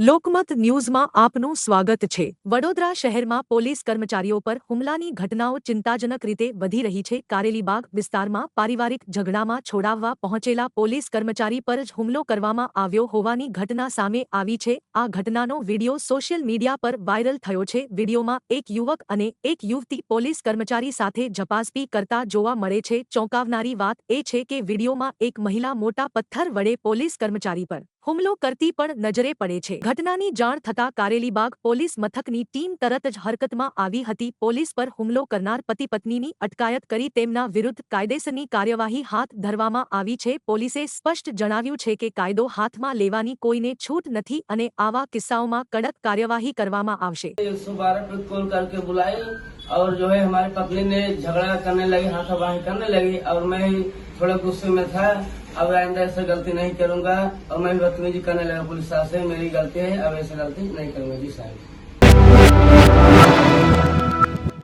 લોકમત ન્યૂઝમાં આપનું સ્વાગત છે। વડોદરા શહેરમાં પોલીસ કર્મચારીઓ પર હુમલાની ઘટનાઓ ચિંતાજનક રીતે વધી રહી છે। કારેલીબાગ વિસ્તારમાં પારિવારિક ઝઘડામાં છોડાવવા પહોંચેલા પોલીસ કર્મચારી પર જ હુમલો કરવામાં આવ્યો હોવાની ઘટના સામે આવી છે। આ ઘટનાનો વીડિયો સોશિયલ મીડિયા પર વાયરલ થયો છે। વીડિયોમાં એક યુવક અને એક યુવતી પોલીસ કર્મચારી સાથે ઝપાઝપી કરતા જોવા મળે છે। ચોંકાવનારી વાત એ છે કે વીડિયોમાં એક મહિલા મોટા પથ્થર વડે પોલીસ કર્મચારી પર હુમલો કરતી પણ નજરે પડે છે। ઘટનાની જાણ થતાં કારેલીબાગ પોલીસ મથકની ટીમ તરત જ હરકતમાં આવી હતી। પોલીસ પર હુમલો કરનાર પતિ પત્નીની અટકાયત કરી તેમના વિરુદ્ધ કાયદેસરની કાર્યવાહી હાથ ધરવામાં આવી છે। પોલીસે સ્પષ્ટ જણાવ્યું છે કે કાયદો હાથમાં લેવાની કોઈને છૂટ નથી અને આવા કિસ્સાઓમાં કડક કાર્યવાही કરવામાં આવશે। 112 पे कॉल करके बुलाई और जो है हमारी पत्नी ने झगड़ा करने लगी, हाथापाई करने लगी और मैं थोड़ा गुस्से में था। अब आइंदा ऐसे गलती नहीं करूंगा और मैं बदतमीजी करने लगा पुलिस से। मेरी गलती है, अब ऐसे गलती नहीं करूंगा जी साहब।